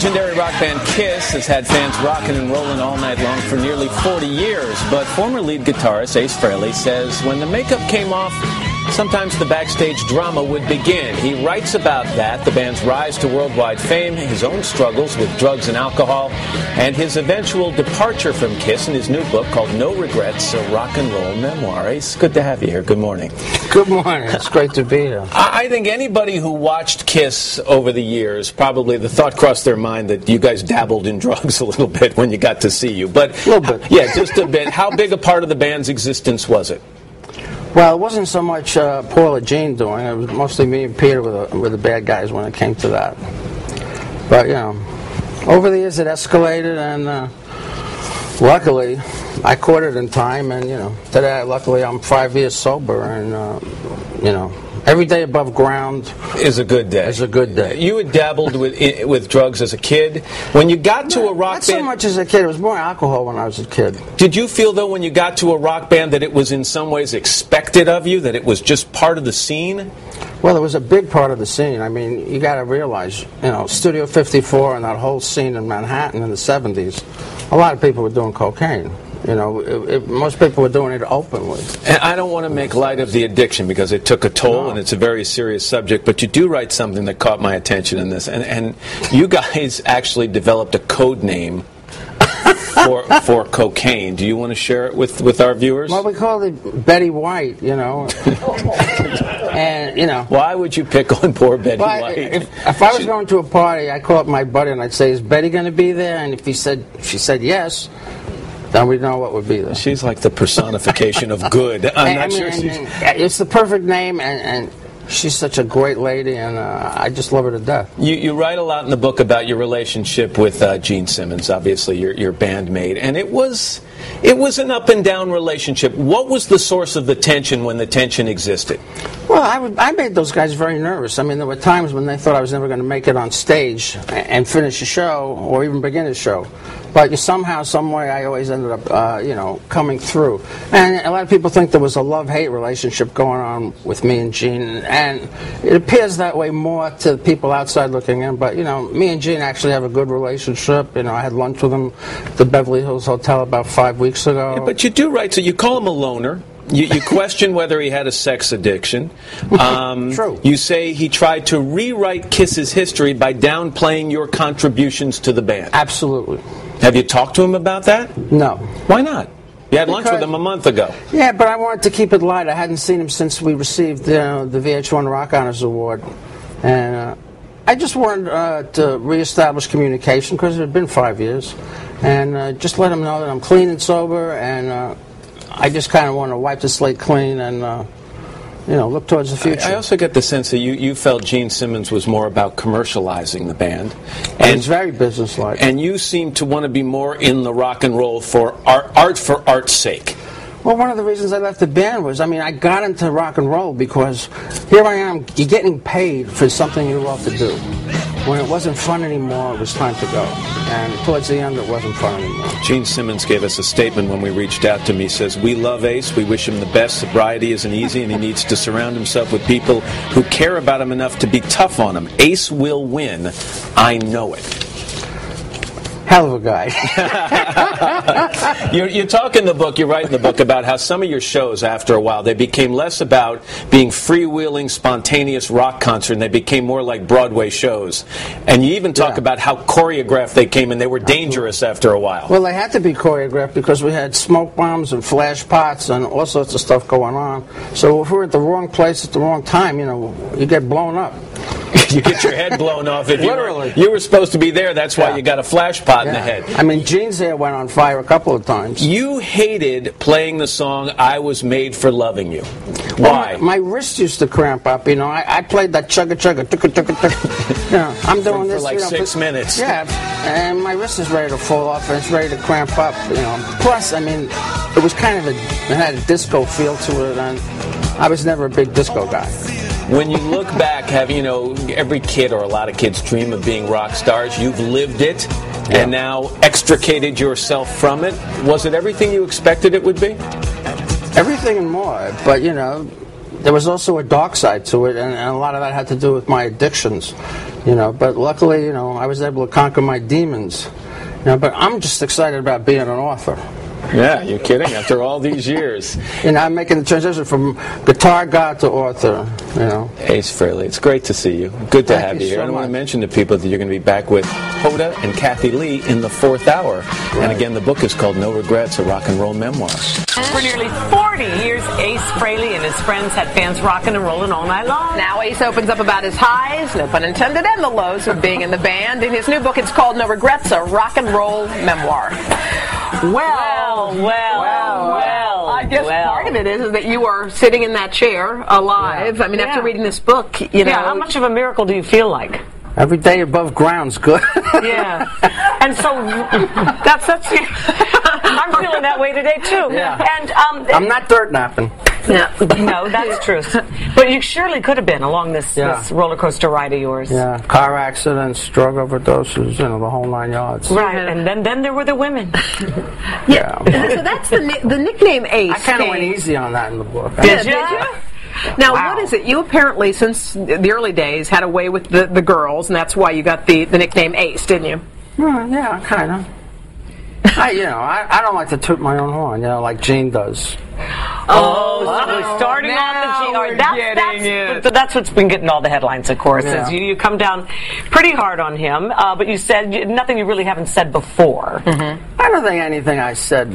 Legendary rock band Kiss has had fans rocking and rolling all night long for nearly 40 years, but former lead guitarist Ace Frehley says when the makeup came off, sometimes the backstage drama would begin. He writes about that, the band's rise to worldwide fame, his own struggles with drugs and alcohol, and his eventual departure from Kiss in his new book called No Regrets, a rock and roll memoir. Ace, good to have you here. Good morning. Good morning. It's great to be here. I think anybody who watched Kiss over the years, probably the thought crossed their mind that you guys dabbled in drugs a little bit when you got to see you. But a little bit. Yeah, just a bit. How big a part of the band's existence was it? Well, it wasn't so much Paul or Gene doing it. It was mostly me and Peter were the bad guys when it came to that. But, you know, over the years it escalated, and luckily I caught it in time. And, you know, today, luckily, I'm 5 years sober, and, you know, every day above ground is a good day. Is a good day. You had dabbled with drugs as a kid. When you got to a rock band... Not so much as a kid. It was more alcohol when I was a kid. Did you feel, though, when you got to a rock band that it was in some ways expected of you, that it was just part of the scene? Well, it was a big part of the scene. I mean, you got to realize, you know, Studio 54 and that whole scene in Manhattan in the 70s, a lot of people were doing cocaine. You know, most people were doing it openly. And I don't want to make light of the addiction because it took a toll and it's a very serious subject, but you do write something that caught my attention in this. And you guys actually developed a code name for cocaine. Do you want to share it with our viewers? Well, we called it Betty White, you know. And, you know. Why would you pick on poor Betty White? If I was going to a party, I'd call up my buddy and I'd say, is Betty going to be there? And if she said yes, then we'd know what would be there. She's like the personification of good. I'm not sure she's... It's the perfect name, and she's such a great lady, and I just love her to death. You write a lot in the book about your relationship with Gene Simmons, obviously your bandmate, and it was an up and down relationship. What was the source of the tension when the tension existed? Well, I made those guys very nervous. I mean, there were times when they thought I was never going to make it on stage and finish a show or even begin a show. But somehow, some way, I always ended up, you know, coming through. And a lot of people think there was a love-hate relationship going on with me and Gene, and it appears that way more to people outside looking in. But, you know, me and Gene actually have a good relationship. You know, I had lunch with him at the Beverly Hills Hotel about 5 weeks ago. Yeah, but you do write, so you call him a loner. You question whether he had a sex addiction. True. You say he tried to rewrite Kiss's history by downplaying your contributions to the band. Absolutely. Have you talked to him about that? No. Why not? You had lunch with him a month ago. Yeah, but I wanted to keep it light. I hadn't seen him since we received the VH1 Rock Honors Award. And I just wanted to reestablish communication because it had been 5 years. And just let him know that I'm clean and sober, and I just kind of want to wipe the slate clean and, you know, look towards the future. I also get the sense that you felt Gene Simmons was more about commercializing the band. And it's very businesslike. And you seem to want to be more in the rock and roll for art's sake. Well, one of the reasons I left the band was, I mean, I got into rock and roll because here I am, you're getting paid for something you love to do. When it wasn't fun anymore, it was time to go. And towards the end, it wasn't fun anymore. Gene Simmons gave us a statement when we reached out to him. He says, "We love Ace. We wish him the best. Sobriety isn't easy, and he needs to surround himself with people who care about him enough to be tough on him. Ace will win. I know it." Hell of a guy. You talk in the book, you write in the book about how some of your shows, after a while, they became less about being freewheeling, spontaneous rock concert, and they became more like Broadway shows. And you even talk about how choreographed they came, and they were dangerous after a while. Well, they had to be choreographed because we had smoke bombs and flash pots and all sorts of stuff going on. So if we're at the wrong place at the wrong time, you know, you get blown up. You get your head blown off. If Literally. You were supposed to be there. That's why you got a flash pot in the head. I mean, Gene's hair went on fire a couple of times. You hated playing the song "I Was Made for Loving You." Why? Well, my wrist used to cramp up. You know, I played that chugga chugga tukka tukka tukka. You know, I'm doing this for like 6 minutes. Yeah, and my wrist is ready to fall off and it's ready to cramp up. You know, plus, I mean, it was kind of it had a disco feel to it, and I was never a big disco guy. When you look back, every kid or a lot of kids dream of being rock stars. You've lived it and now extricated yourself from it. Was it everything you expected it would be? Everything and more, but you know, there was also a dark side to it, and a lot of that had to do with my addictions. But luckily, I was able to conquer my demons. But I'm just excited about being an author. Yeah, you're kidding. After all these years. I'm making the transition from guitar god to author, Ace Frehley, it's great to see you. Good to have you here. So I want to much. mention to people that you're going to be back with Hoda and Kathy Lee in the 4th hour. Right. And again, the book is called No Regrets, a rock and roll memoir. For nearly 40 years, Ace Frehley and his friends had fans rocking and rolling all night long. Now Ace opens up about his highs, no pun intended, and the lows of being in the band. In his new book, it's called No Regrets, a rock and roll memoir. Well, I guess part of it is that you are sitting in that chair alive. I mean, after reading this book, how much of a miracle do you feel like? Every day above ground's good. Yeah. And so that's I'm feeling that way today too. Yeah. And I'm not dirt napping. No, that's true. But you surely could have been along this roller coaster ride of yours. Yeah, car accidents, drug overdoses, the whole 9 yards. Right, and then there were the women. Yeah. So that's the nickname Ace. I kind of went easy on that in the book. Did you? Now, what is it? You apparently, since the early days, had a way with the girls, and that's why you got the nickname Ace, didn't you? Yeah, kind of. I don't like to toot my own horn, like Gene does. So we're starting on the G. All right, that's what's been getting all the headlines, of course. Is you come down pretty hard on him, but you said nothing you really haven't said before. Mm-hmm. I don't think anything I said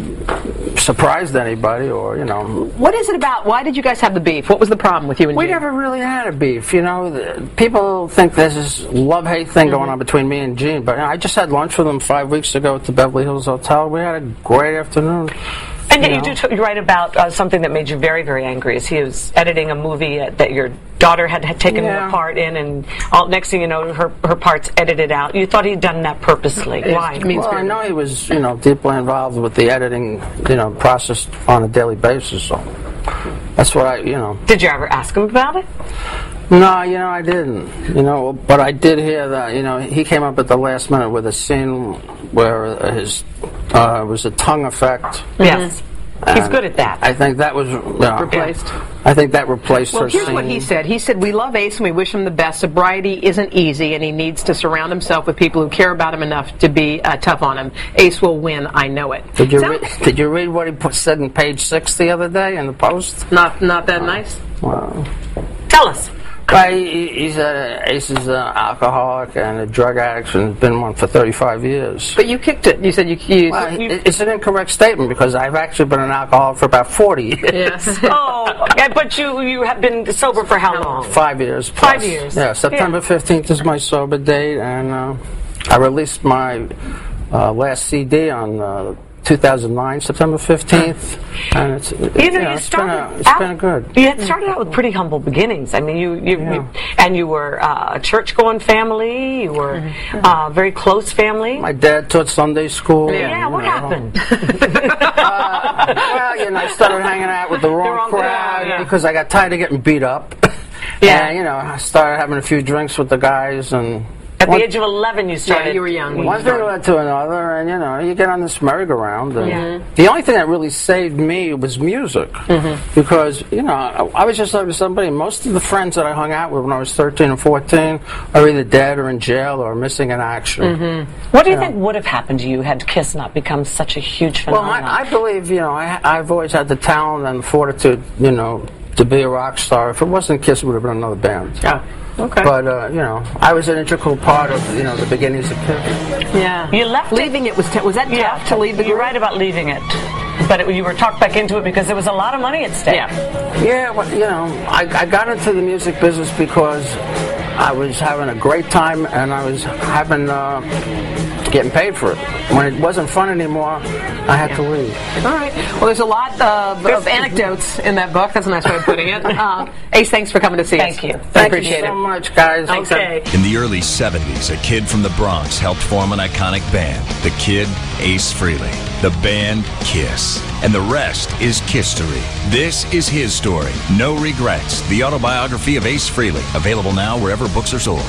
surprised anybody, or What is it about? Why did you guys have the beef? What was the problem with you and We Gene? never really had a beef. People think there's this love-hate thing going on between me and Gene, but I just had lunch with him 5 weeks ago at the Beverly Hills Hotel. We had a great afternoon. And you write about something that made you very, very angry. As he was editing a movie that your daughter had taken a part in, and next thing you know, her part's edited out. You thought he'd done that purposely. Why? Well, I know he was, deeply involved with the editing, process on a daily basis. So that's what I. Did you ever ask him about it? No, I didn't. But I did hear that, he came up at the last minute with a scene where his was a tongue effect. Yes. He's good at that. I think that was replaced. I think that replaced her here's scene. what he said. He said, "We love Ace and we wish him the best. Sobriety isn't easy, and he needs to surround himself with people who care about him enough to be tough on him. Ace will win. I know it." Did you read what he said in page 6 the other day in the Post? Not that nice. Wow. Tell us. He said Ace is an alcoholic and a drug addict and has been one for 35 years. But you kicked it. You said you it's an incorrect statement because I've actually been an alcoholic for about 40 years. Yes. But you have been sober for how long? 5 years plus. 5 years. Yeah, September 15th is my sober date, and I released my last CD on 2009, September 15th, and it's been good. You had started out with pretty humble beginnings. I mean, you were a church-going family. You were a very close family. My dad taught Sunday school. Yeah, what happened? I started hanging out with the wrong crowd because I got tired of getting beat up. And I started having a few drinks with the guys and. At the age of 11, you started. Yeah, you were young. One thing led to another, and you get on this merry-go-round. The only thing that really saved me was music, because I was just like somebody. Most of the friends that I hung out with when I was 13 and 14 are either dead or in jail or missing in action. What do you think would have happened to you had Kiss not become such a huge phenomenon? Well, I believe I've always had the talent and the fortitude, to be a rock star. If it wasn't Kiss, it would have been another band. Yeah. Okay. But, I was an integral part of, the beginnings of Kiss. Yeah. You left leaving it was that tough to leave the group? You're right about leaving it. But you were talked back into it because there was a lot of money at stake. Yeah, well, I got into the music business because I was having a great time and I was getting paid for it. When it wasn't fun anymore, I had to leave. All right. Well, there's a lot of anecdotes in that book. That's a nice way of putting it. Ace, thanks for coming to see us. Thank you. Thank you so much, guys. Okay. In the early 70s, a kid from the Bronx helped form an iconic band. The kid, Ace Frehley. The band, Kiss. And the rest is Kisstory. This is his story. No Regrets. The autobiography of Ace Frehley. Available now wherever books are sold.